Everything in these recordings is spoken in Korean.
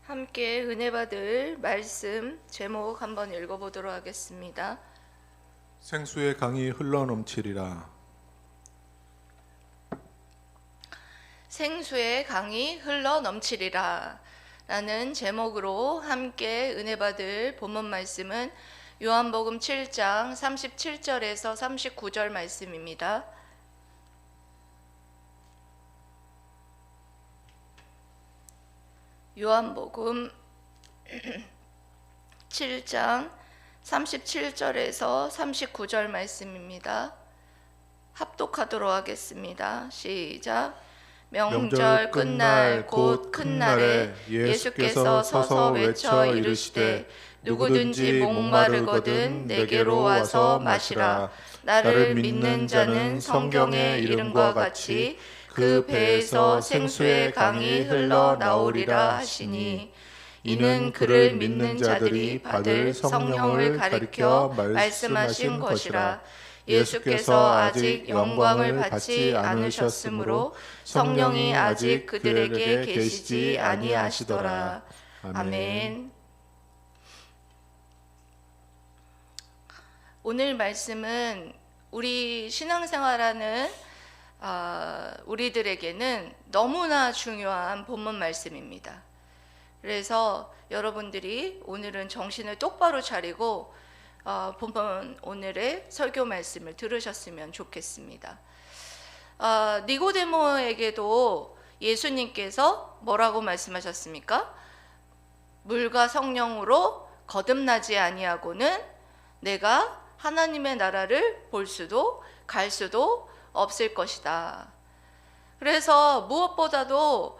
함께 은혜 받을 말씀 제목 한번 읽어보도록 하겠습니다. 생수의 강이 흘러넘치리라. 생수의 강이 흘러넘치리라 라는 제목으로 함께 은혜 받을 본문 말씀은 요한복음 7장 37절에서 39절 말씀입니다. 요한복음 7장 37절에서 39절 말씀입니다. 합독하도록 하겠습니다. 시작. 명절 끝날 곧 큰 날에 예수께서 서서 외쳐 이르시되 누구든지 목마르거든 내게로 와서 마시라. 나를 믿는 자는 성경의 이름과 같이 그 배에서 생수의 강이 흘러나오리라 하시니, 이는 그를 믿는 자들이 받을 성령을 가리켜 말씀하신 것이라. 예수께서 아직 영광을 받지 않으셨으므로 성령이 아직 그들에게 계시지 아니하시더라. 아멘. 오늘 말씀은 우리 신앙생활하는 우리들에게는 너무나 중요한 본문 말씀입니다. 그래서 여러분들이 오늘은 정신을 똑바로 차리고 본문 오늘의 설교 말씀을 들으셨으면 좋겠습니다. 니고데모에게도 예수님께서 뭐라고 말씀하셨습니까? 물과 성령으로 거듭나지 아니하고는 내가 하나님의 나라를 볼 수도 갈 수도 없을 것이다. 그래서 무엇보다도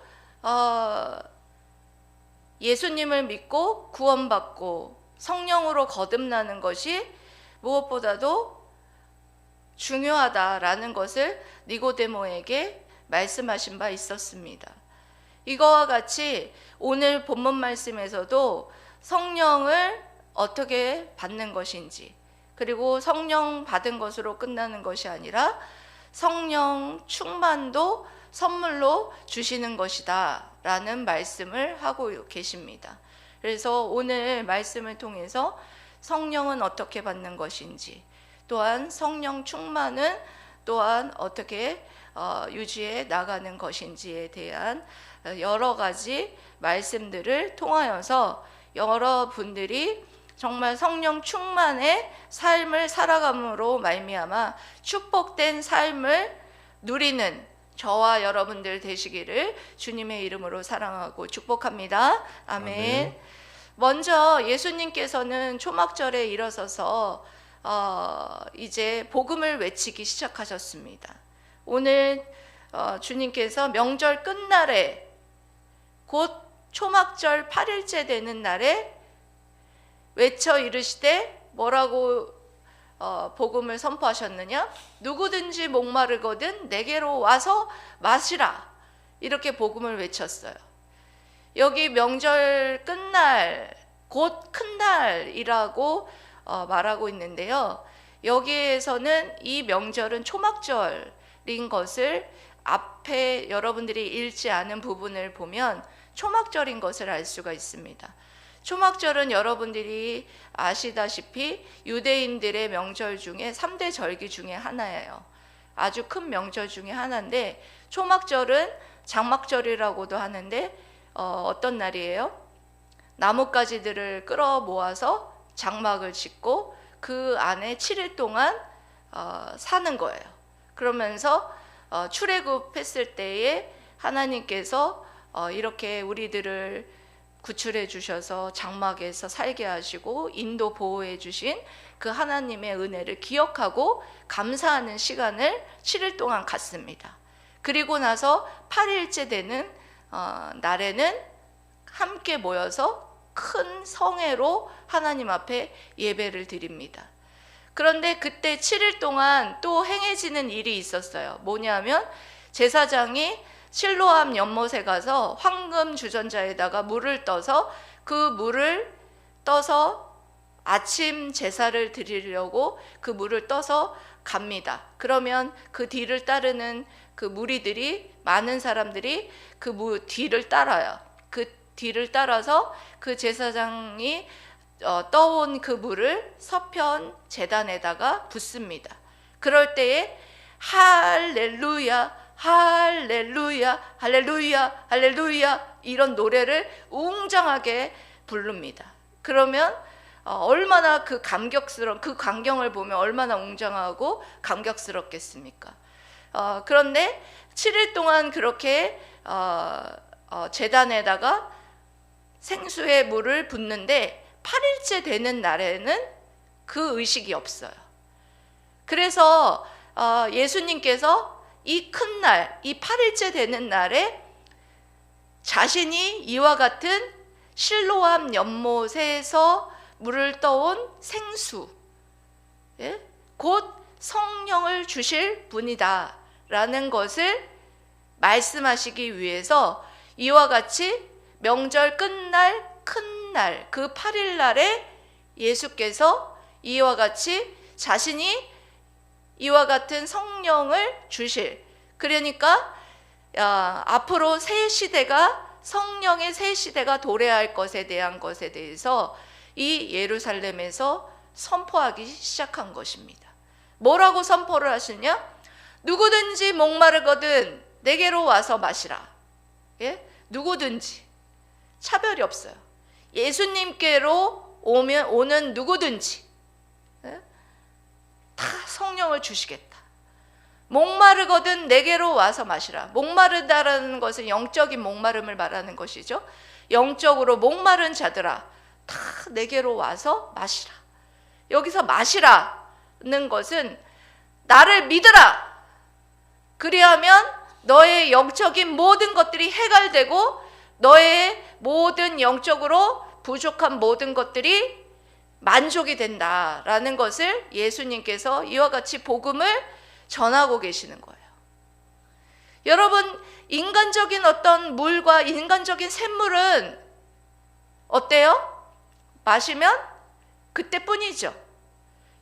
예수님을 믿고 구원받고 성령으로 거듭나는 것이 무엇보다도 중요하다라는 것을 니고데모에게 말씀하신 바 있었습니다. 이거와 같이 오늘 본문 말씀에서도 성령을 어떻게 받는 것인지, 그리고 성령 받은 것으로 끝나는 것이 아니라 성령 충만도 선물로 주시는 것이다 라는 말씀을 하고 계십니다. 그래서 오늘 말씀을 통해서 성령은 어떻게 받는 것인지, 또한 성령 충만은 또한 어떻게 유지해 나가는 것인지에 대한 여러 가지 말씀들을 통하여서 여러분들이 정말 성령 충만의 삶을 살아감으로 말미암아 축복된 삶을 누리는 저와 여러분들 되시기를 주님의 이름으로 사랑하고 축복합니다. 아멘. 먼저 예수님께서는 초막절에 일어서서 이제 복음을 외치기 시작하셨습니다. 오늘 주님께서 명절 끝날에 곧 초막절 8일째 되는 날에 외쳐 이르시되 뭐라고 복음을 선포하셨느냐? 누구든지 목마르거든 내게로 와서 마시라. 이렇게 복음을 외쳤어요. 여기 명절 끝날 곧 큰 날이라고 말하고 있는데요. 여기에서는 이 명절은 초막절인 것을 앞에 여러분들이 읽지 않은 부분을 보면 초막절인 것을 알 수가 있습니다. 초막절은 여러분들이 아시다시피 유대인들의 명절 중에 3대 절기 중에 하나예요. 아주 큰 명절 중에 하나인데, 초막절은 장막절이라고도 하는데 어떤 날이에요? 나뭇가지들을 끌어 모아서 장막을 짓고 그 안에 7일 동안 사는 거예요. 그러면서 출애굽했을 때에 하나님께서 이렇게 우리들을 구출해 주셔서 장막에서 살게 하시고 인도 보호해 주신 그 하나님의 은혜를 기억하고 감사하는 시간을 7일 동안 갖습니다. 그리고 나서 8일째 되는 날에는 함께 모여서 큰 성회로 하나님 앞에 예배를 드립니다. 그런데 그때 7일 동안 또 행해지는 일이 있었어요. 뭐냐면 제사장이 실로암 연못에 가서 황금 주전자에다가 물을 떠서 그 물을 떠서 아침 제사를 드리려고 그 물을 떠서 갑니다. 그러면 그 뒤를 따르는 그 무리들이, 많은 사람들이 그 뒤를 따라요. 그 뒤를 따라서 그 제사장이 떠온 그 물을 서편 제단에다가 붓습니다. 그럴 때에 할렐루야 할렐루야 할렐루야 할렐루야 이런 노래를 웅장하게 부릅니다. 그러면 얼마나 그 감격스러운 그 광경을 보면 얼마나 웅장하고 감격스럽겠습니까? 그런데 7일 동안 그렇게 제단에다가 생수의 물을 붓는데 8일째 되는 날에는 그 의식이 없어요. 그래서 예수님께서 이 큰 날, 이 8일째 되는 날에 자신이 이와 같은 실로암 연못에서 물을 떠온 생수, 곧 성령을 주실 분이다 라는 것을 말씀하시기 위해서 이와 같이 명절 끝날 큰 날, 그 8일 날에 예수께서 이와 같이 자신이 이와 같은 성령을 주실, 그러니까 앞으로 새 시대가 성령의 새 시대가 도래할 것에 대한 것에 대해서 이 예루살렘에서 선포하기 시작한 것입니다. 뭐라고 선포를 하시냐? 누구든지 목마르거든 내게로 와서 마시라. 누구든지 차별이 없어요. 예수님께로 오는 누구든지 다 성령을 주시겠다. 목마르거든 내게로 와서 마시라. 목마르다라는 것은 영적인 목마름을 말하는 것이죠. 영적으로 목마른 자들아 다 내게로 와서 마시라. 여기서 마시라는 것은 나를 믿으라. 그리하면 너의 영적인 모든 것들이 해결되고 너의 모든 영적으로 부족한 모든 것들이 만족이 된다라는 것을 예수님께서 이와 같이 복음을 전하고 계시는 거예요. 여러분, 인간적인 어떤 물과 인간적인 샘물은 어때요? 마시면 그때뿐이죠.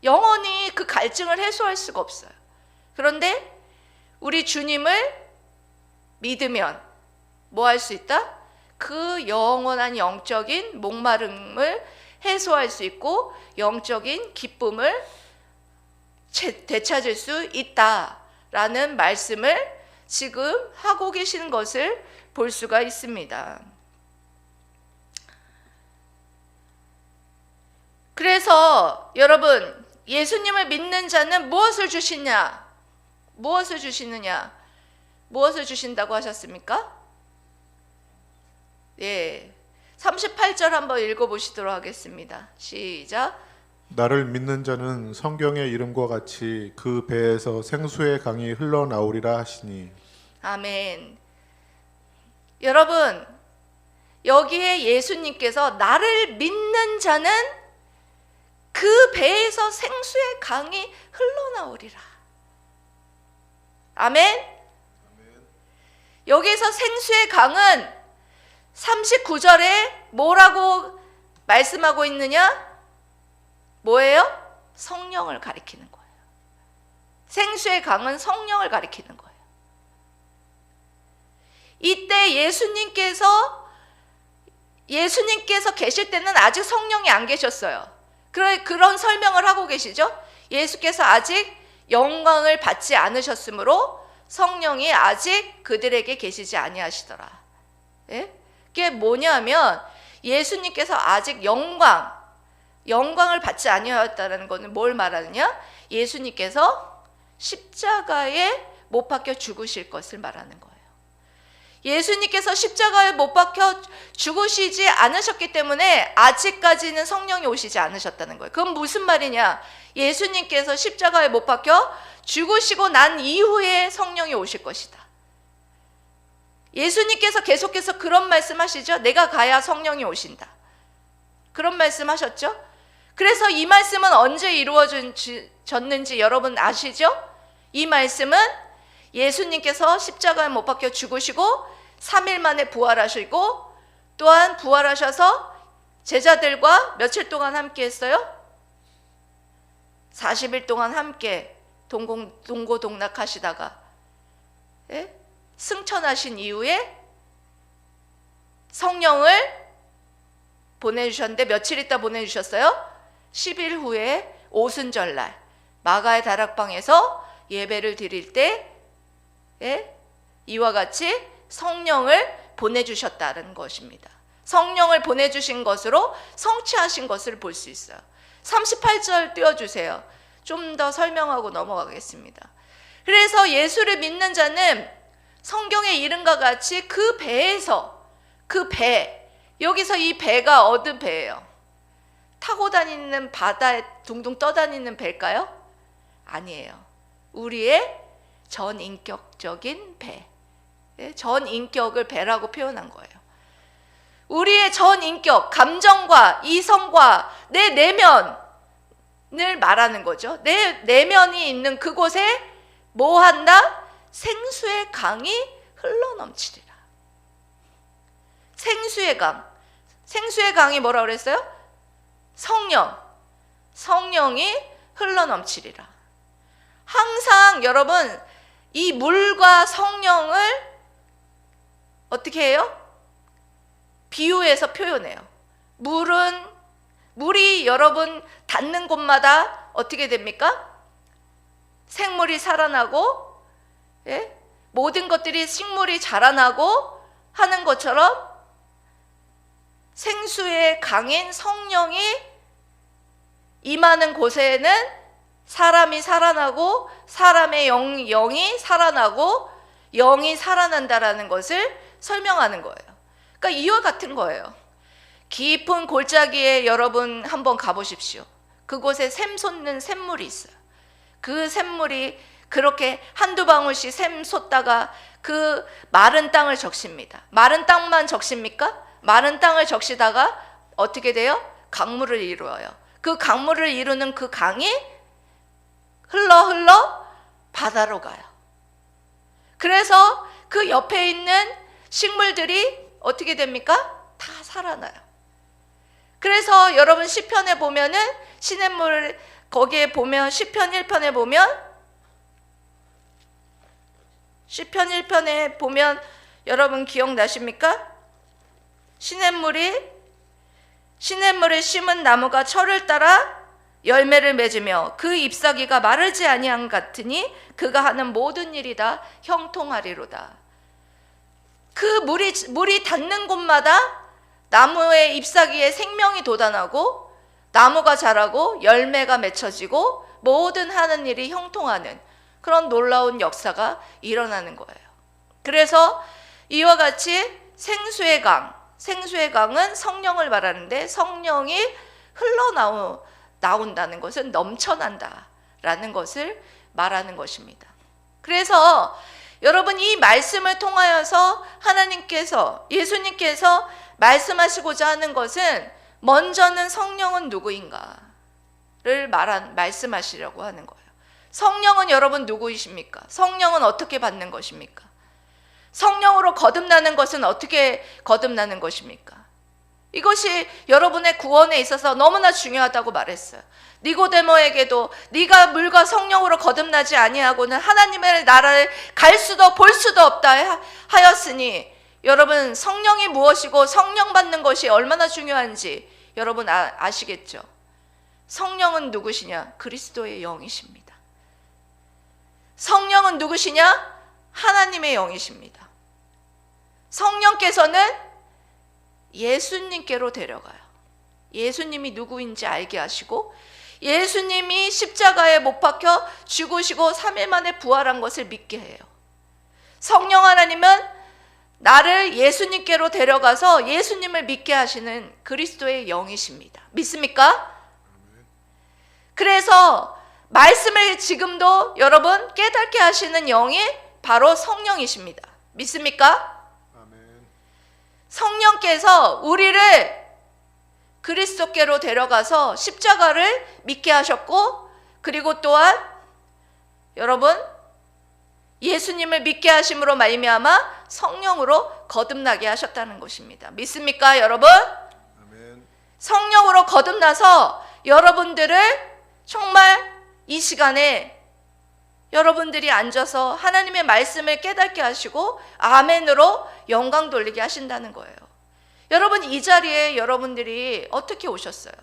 영원히 그 갈증을 해소할 수가 없어요. 그런데 우리 주님을 믿으면 뭐 할 수 있다? 그 영원한 영적인 목마름을 해소할 수 있고 영적인 기쁨을 되찾을 수 있다라는 말씀을 지금 하고 계시는 것을 볼 수가 있습니다. 그래서 여러분, 예수님을 믿는 자는 무엇을 주시냐? 무엇을 주시느냐? 무엇을 주신다고 하셨습니까? 38절 한번 읽어보시도록 하겠습니다. 시작. 나를 믿는 자는 성경의 이름과 같이 그 배에서 생수의 강이 흘러나오리라 하시니. 아멘. 여러분, 여기에 예수님께서 나를 믿는 자는 그 배에서 생수의 강이 흘러나오리라. 아멘. 여기서 생수의 강은 39절에 뭐라고 말씀하고 있느냐? 뭐예요? 성령을 가리키는 거예요. 생수의 강은 성령을 가리키는 거예요. 이때 예수님께서 계실 때는 아직 성령이 안 계셨어요. 그런 설명을 하고 계시죠? 예수께서 아직 영광을 받지 않으셨으므로 성령이 아직 그들에게 계시지 아니하시더라. 그게 뭐냐면 예수님께서 아직 영광을 받지 아니하였다는 것은 뭘 말하느냐? 예수님께서 십자가에 못 박혀 죽으실 것을 말하는 거예요. 예수님께서 십자가에 못 박혀 죽으시지 않으셨기 때문에 아직까지는 성령이 오시지 않으셨다는 거예요. 그건 무슨 말이냐? 예수님께서 십자가에 못 박혀 죽으시고 난 이후에 성령이 오실 것이다. 예수님께서 계속해서 그런 말씀하시죠. 내가 가야 성령이 오신다. 그런 말씀하셨죠. 그래서 이 말씀은 언제 이루어졌는지 여러분 아시죠? 이 말씀은 예수님께서 십자가에 못 박혀 죽으시고 3일 만에 부활하시고 또한 부활하셔서 제자들과 며칠 동안 함께 했어요? 40일 동안 함께 동고동락하시다가 승천하신 이후에 성령을 보내주셨는데 며칠 있다 보내주셨어요? 10일 후에 오순절날 마가의 다락방에서 예배를 드릴 때 이와 같이 성령을 보내주셨다는 것입니다. 성령을 보내주신 것으로 성취하신 것을 볼 수 있어요. 38절 띄워주세요. 좀 더 설명하고 넘어가겠습니다. 그래서 예수를 믿는 자는 성경의 이름과 같이 그 배에서, 그 배, 여기서 이 배가 어떤 배예요? 타고 다니는 바다에 둥둥 떠다니는 배일까요? 아니에요. 우리의 전인격적인 배, 전인격을 배라고 표현한 거예요. 우리의 전인격, 감정과 이성과 내 내면을 말하는 거죠. 내 내면이 있는 그곳에 뭐 한다? 생수의 강이 흘러넘치리라. 생수의 강. 생수의 강이 뭐라고 그랬어요? 성령. 성령이 흘러넘치리라. 항상 여러분 이 물과 성령을 어떻게 해요? 비유해서 표현해요. 물이 여러분 닿는 곳마다 어떻게 됩니까? 생물이 살아나고, 모든 것들이 식물이 자라나고 하는 것처럼 생수의 강인 성령이 임하는 곳에는 사람이 살아나고 사람의 영이 살아나고 영이 살아난다라는 것을 설명하는 거예요. 그러니까 이와 같은 거예요. 깊은 골짜기에 여러분 한번 가보십시오. 그곳에 샘 솟는 샘물이 있어요. 그 샘물이 그렇게 한두 방울씩 샘 솟다가 그 마른 땅을 적십니다. 마른 땅만 적십니까? 마른 땅을 적시다가 어떻게 돼요? 강물을 이루어요. 그 강물을 이루는 그 강이 흘러 바다로 가요. 그래서 그 옆에 있는 식물들이 어떻게 됩니까? 다 살아나요. 그래서 여러분 시편에 보면은 시냇물 거기에 보면 시편 1편에 보면 시편 1편에 보면 여러분 기억나십니까? 시냇물에 심은 나무가 철을 따라 열매를 맺으며 그 잎사귀가 마르지 아니한 같으니 그가 하는 모든 일이 다 형통하리로다. 그 물이 닿는 곳마다 나무의 잎사귀에 생명이 돋아나고 나무가 자라고 열매가 맺혀지고 모든 하는 일이 형통하는 그런 놀라운 역사가 일어나는 거예요. 그래서 이와 같이 생수의 강은 성령을 말하는데 성령이 흘러나온다는 것은 넘쳐난다라는 것을 말하는 것입니다. 그래서 여러분 이 말씀을 통하여서 하나님께서 예수님께서 말씀하시고자 하는 것은 먼저는 성령은 누구인가를 말씀하시려고 하는 거예요. 성령은 여러분 누구이십니까? 성령은 어떻게 받는 것입니까? 성령으로 거듭나는 것은 어떻게 거듭나는 것입니까? 이것이 여러분의 구원에 있어서 너무나 중요하다고 말했어요. 니고데모에게도 네가 물과 성령으로 거듭나지 아니하고는 하나님의 나라를 갈 수도 볼 수도 없다 하였으니 여러분 성령이 무엇이고 성령 받는 것이 얼마나 중요한지 여러분 아시겠죠? 성령은 누구시냐? 그리스도의 영이십니다. 성령은 누구시냐? 하나님의 영이십니다. 성령께서는 예수님께로 데려가요. 예수님이 누구인지 알게 하시고 예수님이 십자가에 못 박혀 죽으시고 3일 만에 부활한 것을 믿게 해요. 성령 하나님은 나를 예수님께로 데려가서 예수님을 믿게 하시는 그리스도의 영이십니다. 믿습니까? 그래서 말씀을 지금도 여러분 깨닫게 하시는 영이 바로 성령이십니다. 믿습니까? 성령께서 우리를 그리스도께로 데려가서 십자가를 믿게 하셨고 그리고 또한 여러분 예수님을 믿게 하심으로 말미암아 성령으로 거듭나게 하셨다는 것입니다. 믿습니까 여러분? 아멘. 성령으로 거듭나서 여러분들을 정말 이 시간에 여러분들이 앉아서 하나님의 말씀을 깨닫게 하시고 아멘으로 영광 돌리게 하신다는 거예요. 여러분, 이 자리에 여러분들이 어떻게 오셨어요?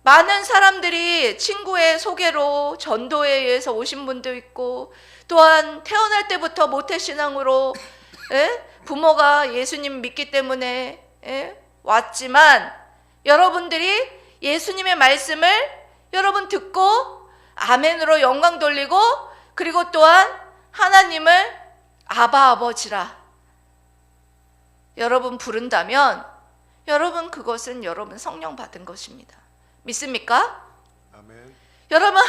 많은 사람들이 친구의 소개로 전도에 의해서 오신 분도 있고, 또한 태어날 때부터 모태신앙으로 부모가 예수님 믿기 때문에 왔지만, 여러분들이 예수님의 말씀을 여러분 듣고 아멘으로 영광 돌리고, 그리고 또한 하나님을 아바 아버지라 여러분 부른다면, 여러분 그것은 여러분 성령 받은 것입니다. 믿습니까? 아멘. 여러분,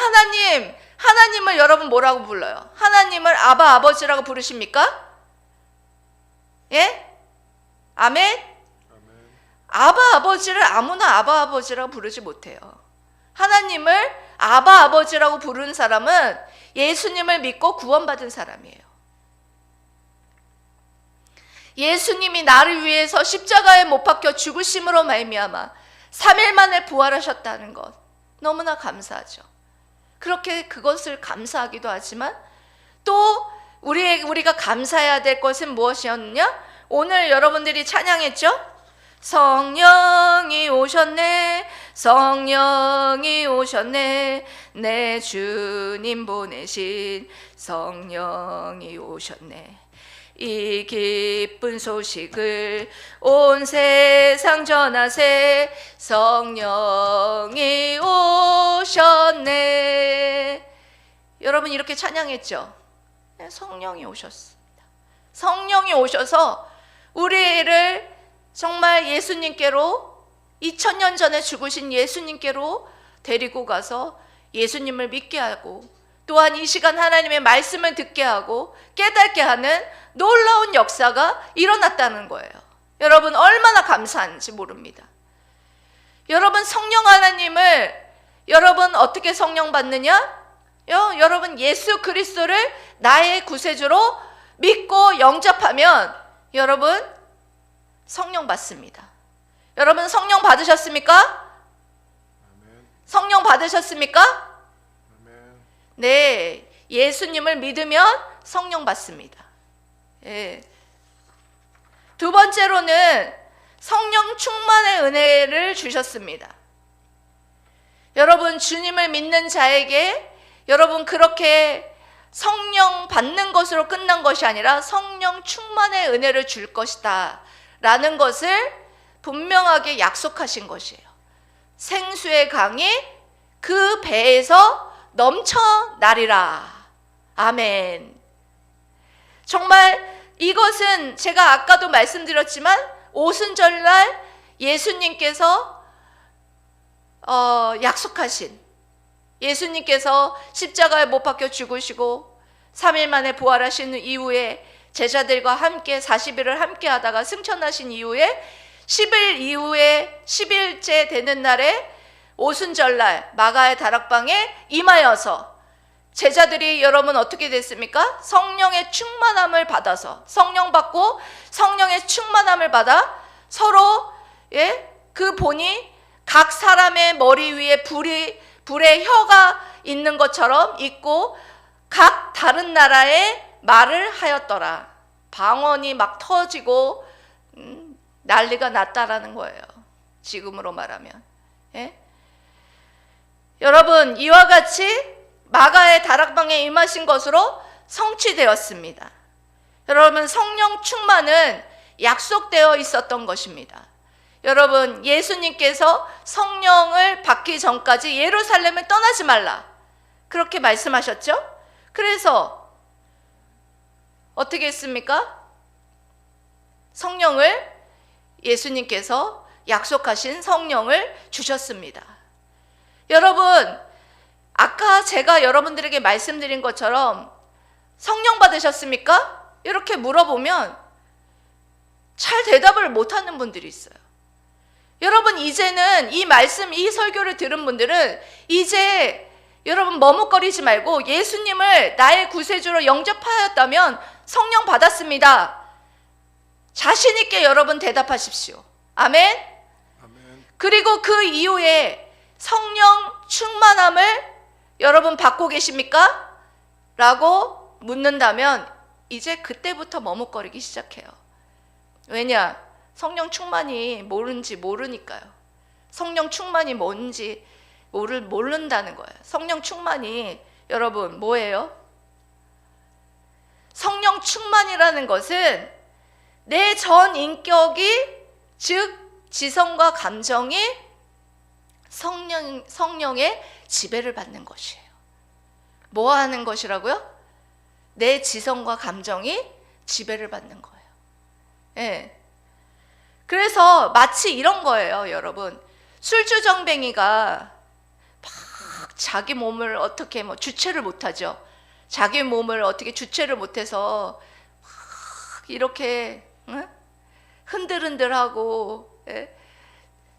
하나님을 여러분 뭐라고 불러요? 하나님을 아바 아버지라고 부르십니까? 예? 아멘? 아바 아버지를 아무나 아바 아버지라고 부르지 못해요. 하나님을 아바 아버지라고 부르는 사람은 예수님을 믿고 구원받은 사람이에요. 예수님이 나를 위해서 십자가에 못 박혀 죽으심으로 말미암아 3일 만에 부활하셨다는 것, 너무나 감사하죠. 그렇게 그것을 감사하기도 하지만, 또 우리가 감사해야 될 것은 무엇이었느냐? 오늘 여러분들이 찬양했죠? 성령이 오셨네, 성령이 오셨네, 내 주님 보내신 성령이 오셨네. 이 기쁜 소식을 온 세상 전하세, 성령이 오셨네. 여러분, 이렇게 찬양했죠? 네, 성령이 오셨습니다. 성령이 오셔서 우리를 정말 예수님께로, 2000년 전에 죽으신 예수님께로 데리고 가서 예수님을 믿게 하고, 또한 이 시간 하나님의 말씀을 듣게 하고 깨닫게 하는 놀라운 역사가 일어났다는 거예요. 여러분, 얼마나 감사한지 모릅니다. 여러분, 성령 하나님을 여러분 어떻게 성령 받느냐? 여러분, 예수 그리스도를 나의 구세주로 믿고 영접하면 여러분 성령 받습니다. 여러분, 성령 받으셨습니까? 성령 받으셨습니까? 네, 예수님을 믿으면 성령 받습니다. 예. 두 번째로는 성령 충만의 은혜를 주셨습니다. 여러분, 주님을 믿는 자에게 여러분 그렇게 성령 받는 것으로 끝난 것이 아니라 성령 충만의 은혜를 줄 것이다 라는 것을 분명하게 약속하신 것이에요. 생수의 강이 그 배에서 넘쳐나리라. 아멘. 정말 이것은 제가 아까도 말씀드렸지만 오순절날 예수님께서 약속하신, 예수님께서 십자가에 못 박혀 죽으시고 3일 만에 부활하신 이후에 제자들과 함께 40일을 함께 하다가 승천하신 이후에 10일 이후에 10일째 되는 날에 오순절날 마가의 다락방에 임하여서 제자들이 여러분 어떻게 됐습니까? 성령의 충만함을 받아서, 성령 받고 성령의 충만함을 받아 서로 그 본이 각 사람의 머리 위에 불의 혀가 있는 것처럼 있고 각 다른 나라의 말을 하였더라. 방언이 막 터지고 난리가 났다라는 거예요. 지금으로 말하면. 여러분, 이와 같이 마가의 다락방에 임하신 것으로 성취되었습니다. 여러분, 성령 충만은 약속되어 있었던 것입니다. 여러분, 예수님께서 성령을 받기 전까지 예루살렘을 떠나지 말라 그렇게 말씀하셨죠? 그래서 어떻게 했습니까? 성령을, 예수님께서 약속하신 성령을 주셨습니다. 여러분, 아까 제가 여러분들에게 말씀드린 것처럼 성령 받으셨습니까? 이렇게 물어보면 잘 대답을 못하는 분들이 있어요. 여러분, 이제는 이 말씀, 이 설교를 들은 분들은 이제 여러분 머뭇거리지 말고 예수님을 나의 구세주로 영접하였다면 성령 받았습니다. 자신 있게 여러분 대답하십시오. 아멘? 아멘. 그리고 그 이후에 성령 충만함을 여러분 받고 계십니까? 라고 묻는다면 이제 그때부터 머뭇거리기 시작해요. 왜냐? 성령 충만이 모르는지 모르니까요. 성령 충만이 뭔지 모른다는 거예요. 성령 충만이 여러분 뭐예요? 성령 충만이라는 것은 내 전 인격이, 즉 지성과 감정이 성령의 지배를 받는 것이에요. 뭐 하는 것이라고요? 내 지성과 감정이 지배를 받는 거예요. 예. 그래서 마치 이런 거예요, 여러분. 술주정뱅이가 막 자기 몸을 어떻게 주체를 못하죠. 자기 몸을 어떻게 주체를 못해서 막 이렇게 흔들흔들하고, 예?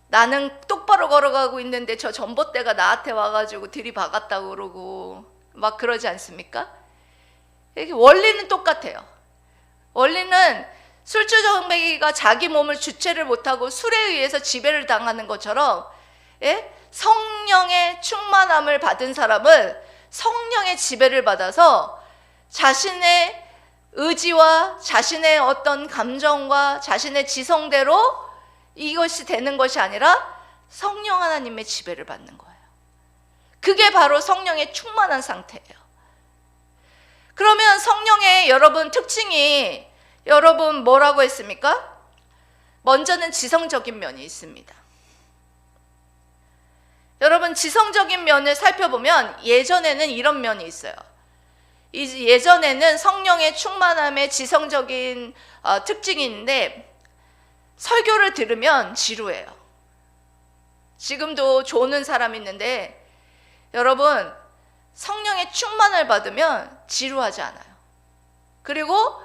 나는 똑바로 걸어가고 있는데 저 전봇대가 나한테 와가지고 들이박았다고 그러고 막 그러지 않습니까? 이게 원리는 똑같아요. 원리는 술주정뱅이가 자기 몸을 주체를 못하고 술에 의해서 지배를 당하는 것처럼, 예? 성령의 충만함을 받은 사람은 성령의 지배를 받아서 자신의 의지와 자신의 어떤 감정과 자신의 지성대로 이것이 되는 것이 아니라 성령 하나님의 지배를 받는 거예요. 그게 바로 성령의 충만한 상태예요. 그러면 성령의 여러분 특징이 여러분 뭐라고 했습니까? 먼저는 지성적인 면이 있습니다. 여러분 지성적인 면을 살펴보면 예전에는 이런 면이 있어요. 예전에는 성령의 충만함의 지성적인 특징이 있는데 설교를 들으면 지루해요. 지금도 조는 사람이 있는데 여러분 성령의 충만을 받으면 지루하지 않아요. 그리고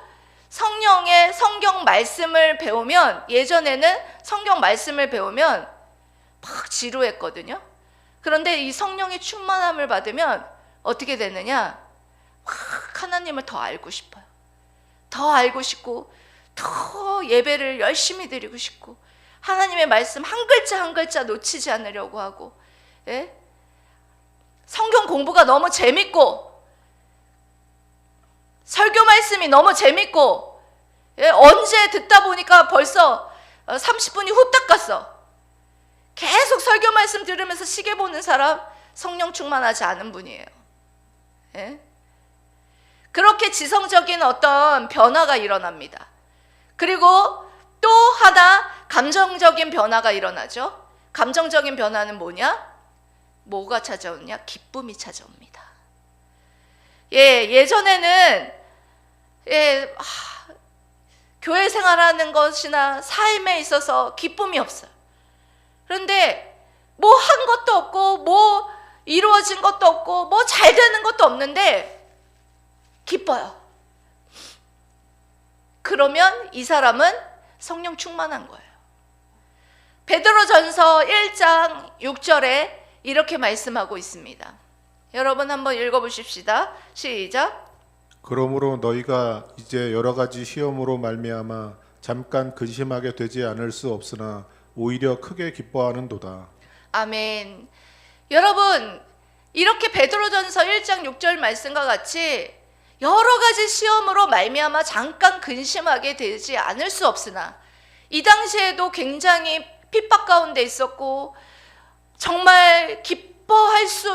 성령의 성경 말씀을 배우면, 예전에는 성경 말씀을 배우면 막 지루했거든요. 그런데 이 성령의 충만함을 받으면 어떻게 되느냐? 막 하나님을 더 알고 싶어요. 더 알고 싶고 더 예배를 열심히 드리고 싶고 하나님의 말씀 한 글자 한 글자 놓치지 않으려고 하고, 예? 성경 공부가 너무 재밌고 설교 말씀이 너무 재밌고, 예? 언제 듣다 보니까 벌써 30분이 후딱 갔어. 계속 설교 말씀 들으면서 시계 보는 사람 성령 충만하지 않은 분이에요. 예? 그렇게 지성적인 어떤 변화가 일어납니다. 그리고 또 하나 감정적인 변화가 일어나죠. 감정적인 변화는 뭐냐? 뭐가 찾아오냐? 기쁨이 찾아옵니다. 예전에는 교회 생활하는 것이나 삶에 있어서 기쁨이 없어요. 그런데 뭐 한 것도 없고 뭐 이루어진 것도 없고 뭐 잘 되는 것도 없는데 기뻐요. 그러면 이 사람은 성령 충만한 거예요. 베드로전서 1장 6절에 이렇게 말씀하고 있습니다. 여러분 한번 읽어보십시다. 시작. 그러므로 너희가 이제 여러 가지 시험으로 말미암아 잠깐 근심하게 되지 않을 수 없으나 오히려 크게 기뻐하는도다. 아멘. 여러분 이렇게 베드로전서 1장 6절 말씀과 같이 여러 가지 시험으로 말미암아 잠깐 근심하게 되지 않을 수 없으나, 이 당시에도 굉장히 핍박 가운데 있었고 정말 기뻐할 수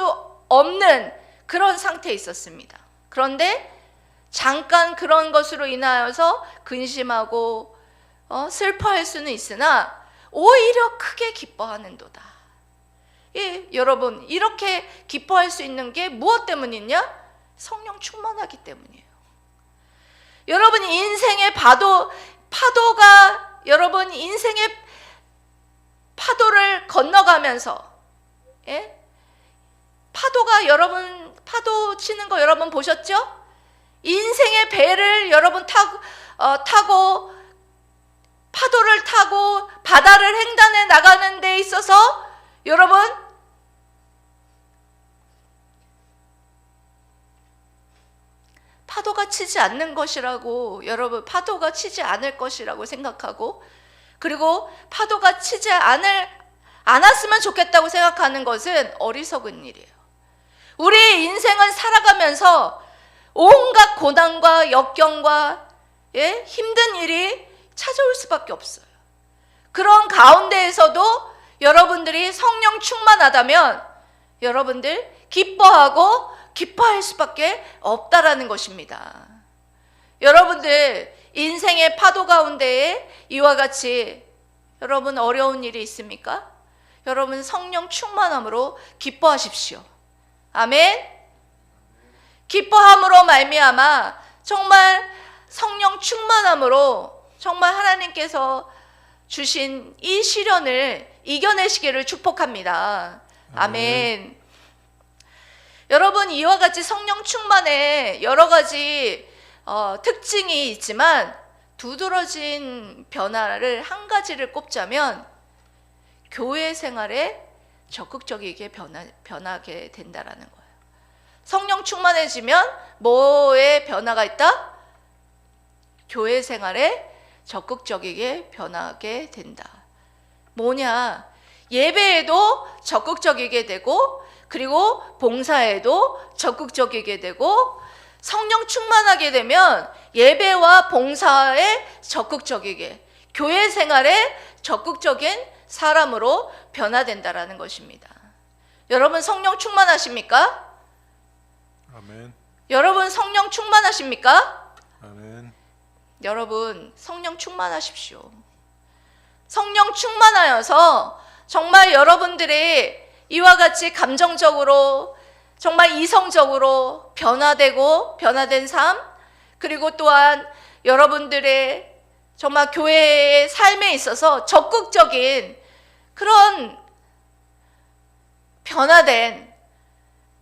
없는 그런 상태에 있었습니다. 그런데 잠깐 그런 것으로 인하여서 근심하고 슬퍼할 수는 있으나 오히려 크게 기뻐하는도다. 예, 여러분 이렇게 기뻐할 수 있는 게 무엇 때문이냐? 성령 충만하기 때문이에요. 여러분 인생의 파도가 여러분 인생의 파도를 건너가면서, 예? 파도가 여러분 파도 치는 거 여러분 보셨죠? 인생의 배를 여러분 타고 파도를 타고 바다를 횡단해 나가는 데 있어서 여러분 파도가 치지 않는 것이라고, 여러분 파도가 치지 않을 것이라고 생각하고, 그리고 파도가 치지 않았으면 좋겠다고 생각하는 것은 어리석은 일이에요. 우리 인생은 살아가면서 온갖 고난과 역경과 힘든 일이 찾아올 수밖에 없어요. 그런 가운데에서도 여러분들이 성령 충만하다면 여러분들 기뻐하고 기뻐할 수밖에 없다라는 것입니다. 여러분들 인생의 파도 가운데에 이와 같이 여러분 어려운 일이 있습니까? 여러분 성령 충만함으로 기뻐하십시오. 아멘. 기뻐함으로 말미암아 정말 성령 충만함으로 정말 하나님께서 주신 이 시련을 이겨내시기를 축복합니다. 아멘. 여러분 이와 같이 성령 충만에 여러 가지 특징이 있지만 두드러진 변화를 한 가지를 꼽자면 교회 생활에 적극적이게 변하게 된다라는 거예요. 성령 충만해지면 뭐에 변화가 있다? 교회 생활에 적극적이게 변하게 된다. 뭐냐? 예배에도 적극적이게 되고 그리고 봉사에도 적극적이게 되고 성령 충만하게 되면 예배와 봉사에 적극적이게 교회 생활에 적극적인 사람으로 변화된다라는 것입니다. 여러분 성령 충만하십니까? 아멘. 여러분 성령 충만하십니까? 아멘. 여러분 성령 충만하십시오. 성령 충만하여서 정말 여러분들이 이와 같이 감정적으로 정말 이성적으로 변화된 삶, 그리고 또한 여러분들의 정말 교회의 삶에 있어서 적극적인 그런 변화된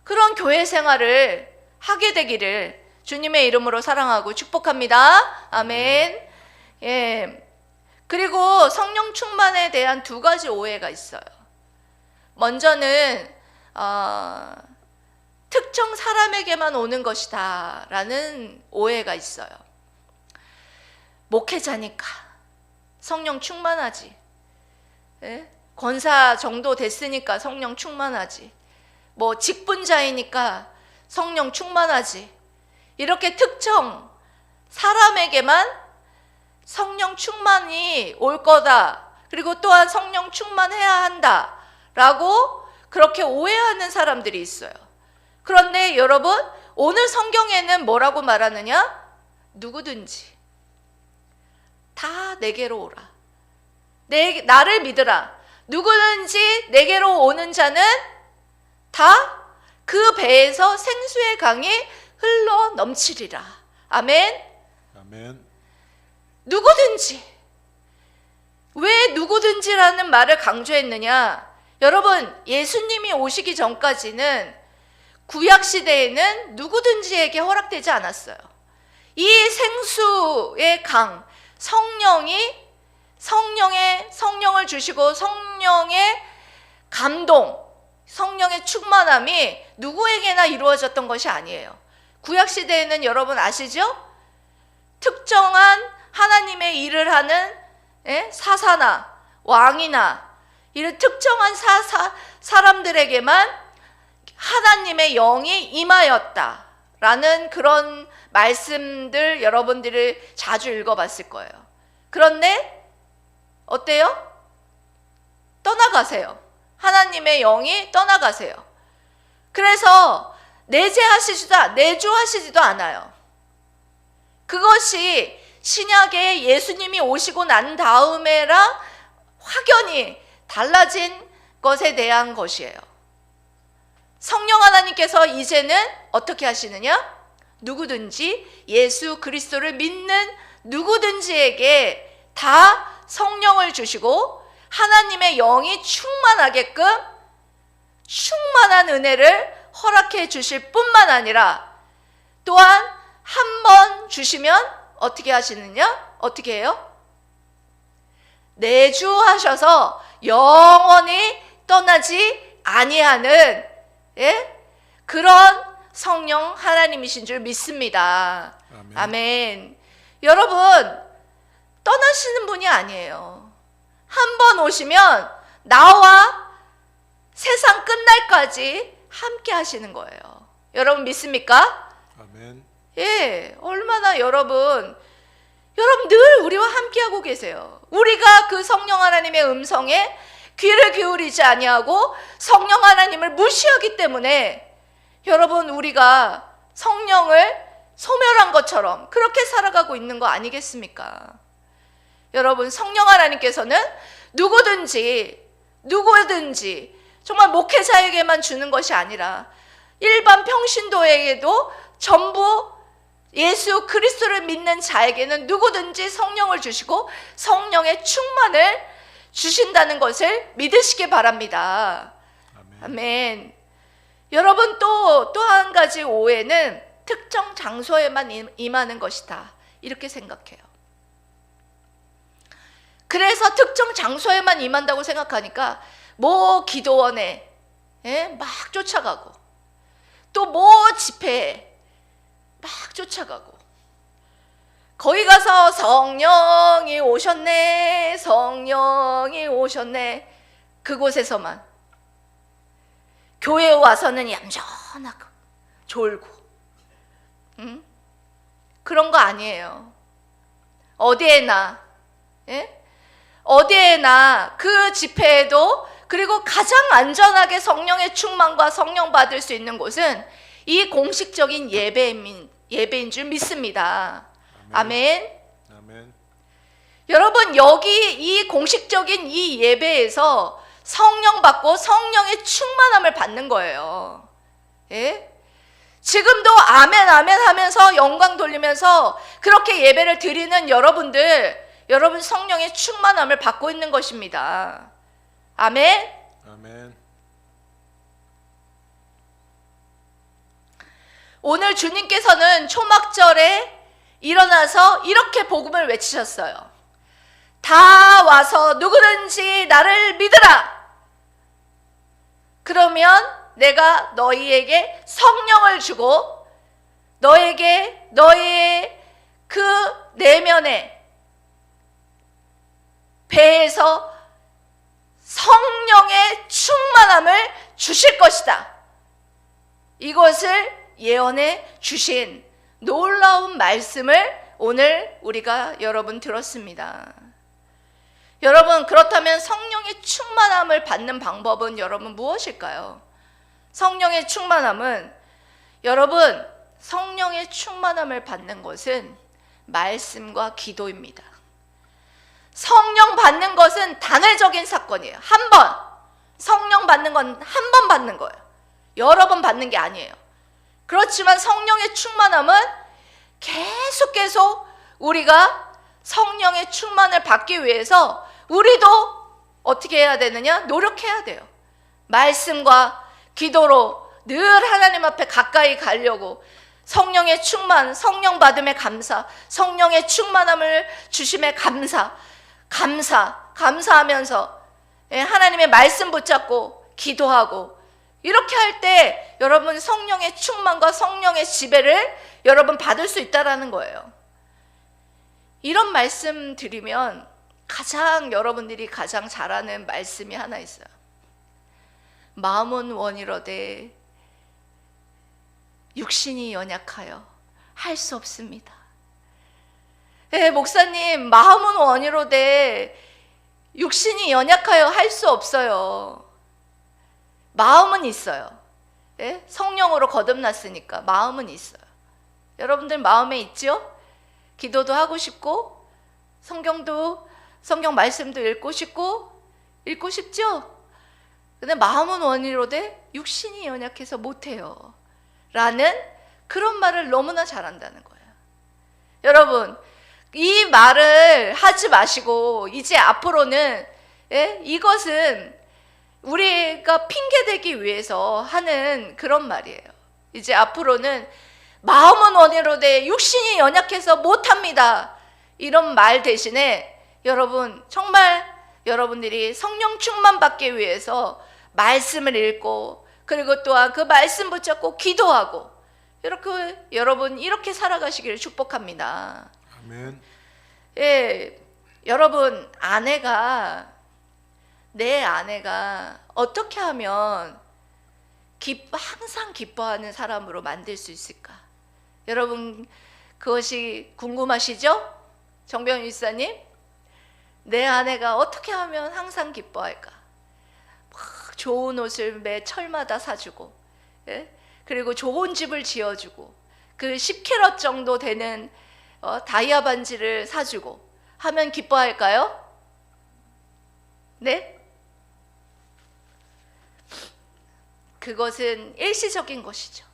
그런 교회 생활을 하게 되기를 주님의 이름으로 사랑하고 축복합니다. 아멘. 예. 그리고 성령 충만에 대한 두 가지 오해가 있어요. 먼저는 특정 사람에게만 오는 것이다 라는 오해가 있어요. 목회자니까 성령 충만하지. 예? 권사 정도 됐으니까 성령 충만하지. 뭐 직분자이니까 성령 충만하지. 이렇게 특정 사람에게만 성령 충만이 올 거다. 그리고 또한 성령 충만해야 한다. 라고 그렇게 오해하는 사람들이 있어요. 그런데 여러분, 오늘 성경에는 뭐라고 말하느냐? 누구든지 다 내게로 오라. 나를 믿으라. 누구든지 내게로 오는 자는 다 그 배에서 생수의 강이 흘러 넘치리라. 아멘. 아멘. 누구든지. 왜 누구든지라는 말을 강조했느냐? 여러분, 예수님이 오시기 전까지는 구약 시대에는 누구든지에게 허락되지 않았어요. 이 생수의 강, 성령을 주시고 성령의 감동, 성령의 충만함이 누구에게나 이루어졌던 것이 아니에요. 구약 시대에는 여러분 아시죠? 특정한 하나님의 일을 하는 사사나 왕이나 이런 특정한 사람들에게만 하나님의 영이 임하였다라는 그런 말씀들 여러분들이 자주 읽어봤을 거예요. 그런데 어때요? 떠나가세요. 하나님의 영이 떠나가세요. 그래서 내주하시지도 않아요. 그것이 신약에 예수님이 오시고 난 다음에랑 확연히 달라진 것에 대한 것이에요. 성령 하나님께서 이제는 어떻게 하시느냐? 누구든지 예수 그리스도를 믿는 누구든지에게 다 성령을 주시고 하나님의 영이 충만하게끔 충만한 은혜를 허락해 주실 뿐만 아니라 또한 한 번 주시면 어떻게 하시느냐? 어떻게 해요? 내주하셔서 영원히 떠나지 아니하는 그런 성령 하나님이신 줄 믿습니다. 아멘. 아멘. 여러분, 떠나시는 분이 아니에요. 한 번 오시면 나와 세상 끝날까지 함께 하시는 거예요. 여러분 믿습니까? 아멘. 예, 얼마나 여러분 여러분 늘 우리와 함께하고 계세요. 우리가 그 성령 하나님의 음성에 귀를 기울이지 아니하고 성령 하나님을 무시하기 때문에 여러분 우리가 성령을 소멸한 것처럼 그렇게 살아가고 있는 거 아니겠습니까? 여러분 성령 하나님께서는 누구든지 정말 목회자에게만 주는 것이 아니라 일반 평신도에게도 전부 예수 그리스도를 믿는 자에게는 누구든지 성령을 주시고 성령의 충만을 주신다는 것을 믿으시기 바랍니다. 아멘. 여러분 또 한 가지 오해는 특정 장소에만 임하는 것이다 이렇게 생각해요. 그래서 특정 장소에만 임한다고 생각하니까 뭐 기도원에 막 쫓아가고 또 뭐 집회에 막 쫓아가고 거기 가서 성령이 오셨네 성령이 오셨네 그곳에서만 교회에 와서는 얌전하고 졸고 그런 거 아니에요. 어디에나 어디에나 그 집회에도 그리고 가장 안전하게 성령의 충만과 성령 받을 수 있는 곳은 이 공식적인 예배인 줄 믿습니다. 아멘. 아멘. 여러분 여기 이 공식적인 이 예배에서 성령 받고 성령의 충만함을 받는 거예요. 예? 지금도 아멘 아멘 하면서 영광 돌리면서 그렇게 예배를 드리는 여러분 성령의 충만함을 받고 있는 것입니다. 아멘. 아멘. 오늘 주님께서는 초막절에 일어나서 이렇게 복음을 외치셨어요. 다 와서 누구든지 나를 믿으라. 그러면 내가 너희에게 성령을 주고 너에게 너희의 그 내면에 배에서 성령의 충만함을 주실 것이다. 이것을 예언해 주신 놀라운 말씀을 오늘 우리가 여러분 들었습니다. 여러분 그렇다면 성령의 충만함을 받는 방법은 여러분 무엇일까요? 성령의 충만함은 여러분 성령의 충만함을 받는 것은 말씀과 기도입니다. 성령 받는 것은 단회적인 사건이에요. 한 번 성령 받는 건 한 번 받는 거예요. 여러 번 받는 게 아니에요. 그렇지만 성령의 충만함은 계속 우리가 성령의 충만을 받기 위해서 우리도 어떻게 해야 되느냐? 노력해야 돼요. 말씀과 기도로 늘 하나님 앞에 가까이 가려고 성령의 충만, 성령 받음에 감사, 성령의 충만함을 주심에 감사하면서 하나님의 말씀 붙잡고 기도하고 이렇게 할 때 여러분 성령의 충만과 성령의 지배를 여러분 받을 수 있다라는 거예요. 이런 말씀 드리면 여러분들이 가장 잘하는 말씀이 하나 있어요. 마음은 원이로되 육신이 연약하여 할 수 없습니다. 네, 목사님 마음은 원이로되 육신이 연약하여 할 수 없어요. 마음은 있어요. 네? 성령으로 거듭났으니까 마음은 있어요. 여러분들 마음에 있죠? 기도도 하고 싶고 성경 말씀도 읽고 싶죠? 근데 마음은 원이로되 육신이 연약해서 못해요 라는 그런 말을 너무나 잘한다는 거예요. 여러분 이 말을 하지 마시고 이제 앞으로는 이것은 우리가 핑계대기 위해서 하는 그런 말이에요. 이제 앞으로는 마음은 원이로되 육신이 연약해서 못합니다 이런 말 대신에 여러분 정말 여러분들이 성령 충만 받기 위해서 말씀을 읽고 그리고 또한 그 말씀 붙잡고 기도하고 이렇게 여러분 이렇게 살아가시기를 축복합니다. 아멘. 예, 여러분 내 아내가 어떻게 하면 항상 기뻐하는 사람으로 만들 수 있을까? 여러분 그것이 궁금하시죠? 정병 일사님, 내 아내가 어떻게 하면 항상 기뻐할까? 막 좋은 옷을 매 철마다 사주고, 예? 그리고 좋은 집을 지어주고, 그 10캐럿 정도 되는 다이아 반지를 사주고 하면 기뻐할까요? 네? 그것은 일시적인 것이죠.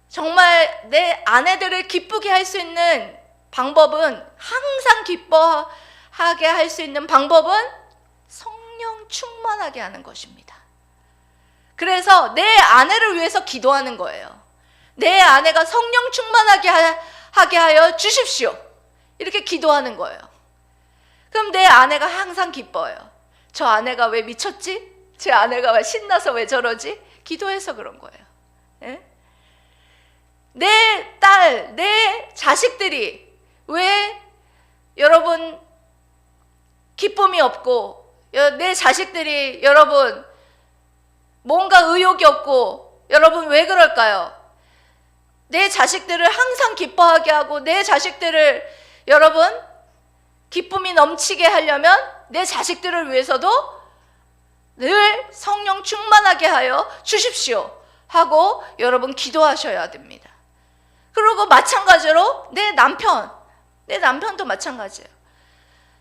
정말 내 아내들을 기쁘게 할 수 있는 방법은, 항상 기뻐하게 할 수 있는 방법은 성령 충만하게 하는 것입니다. 그래서 내 아내를 위해서 기도하는 거예요. 내 아내가 성령 충만하게 하게 하여 주십시오. 이렇게 기도하는 거예요. 그럼 내 아내가 항상 기뻐요. 저 아내가 왜 미쳤지? 제 아내가 왜 신나서 왜 저러지? 기도해서 그런 거예요. 예? 내 딸, 내 자식들이 왜 여러분 기쁨이 없고, 내 자식들이 여러분 뭔가 의욕이 없고, 여러분 왜 그럴까요? 내 자식들을 항상 기뻐하게 하고, 내 자식들을 여러분 기쁨이 넘치게 하려면 내 자식들을 위해서도 늘 성령 충만하게 하여 주십시오 하고 여러분 기도하셔야 됩니다. 그리고 마찬가지로 내 남편도 마찬가지예요.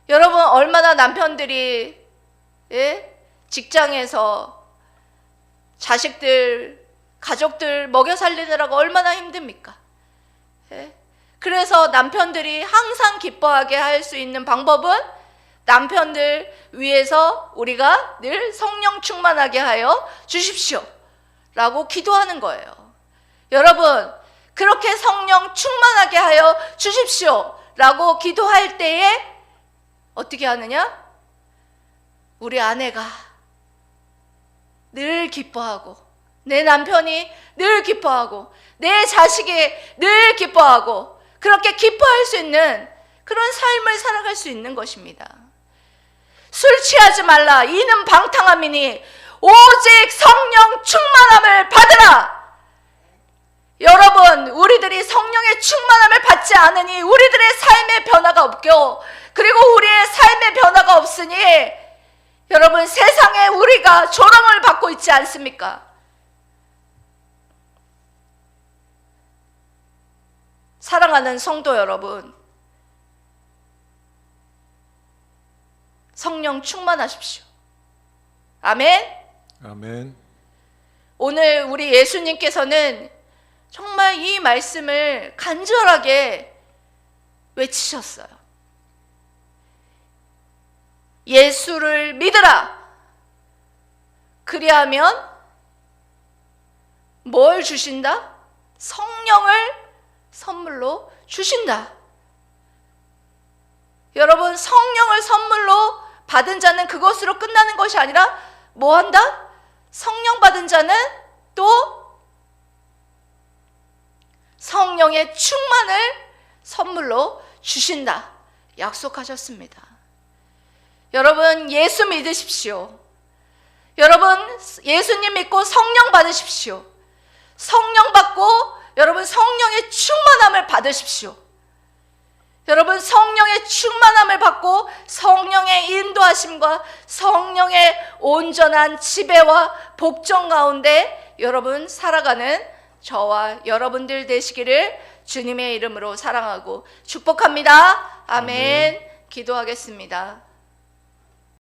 여러분 얼마나 남편들이 직장에서 자식들, 가족들 먹여 살리느라고 얼마나 힘듭니까? 그래서 남편들이 항상 기뻐하게 할 수 있는 방법은 남편들 위해서 우리가 늘 성령 충만하게 하여 주십시오 라고 기도하는 거예요. 여러분, 그렇게 성령 충만하게 하여 주십시오 라고 기도할 때에 어떻게 하느냐? 우리 아내가 늘 기뻐하고, 내 남편이 늘 기뻐하고, 내 자식이 늘 기뻐하고, 그렇게 기뻐할 수 있는 그런 삶을 살아갈 수 있는 것입니다. 술 취하지 말라, 이는 방탕함이니 오직 성령 충만함을 받으라. 여러분, 우리들이 성령의 충만함을 받지 않으니 우리들의 삶의 변화가 없고, 그리고 우리의 삶의 변화가 없으니 여러분 세상에 우리가 조롱을 받고 있지 않습니까? 사랑하는 성도 여러분, 성령 충만하십시오. 아멘. 아멘. 오늘 우리 예수님께서는 정말 이 말씀을 간절하게 외치셨어요. 예수를 믿으라. 그리하면 뭘 주신다? 성령을 선물로 주신다. 여러분, 성령을 선물로 받은 자는 그것으로 끝나는 것이 아니라 뭐 한다? 성령 받은 자는 또 성령의 충만을 선물로 주신다 약속하셨습니다. 여러분, 예수 믿으십시오. 여러분, 예수님 믿고 성령 받으십시오. 성령 받고 여러분 성령의 충만함을 받으십시오. 여러분, 성령의 충만함을 받고 성령의 인도하심과 성령의 온전한 지배와 복종 가운데 여러분 살아가는 저와 여러분들 되시기를 주님의 이름으로 사랑하고 축복합니다. 아멘. 기도하겠습니다.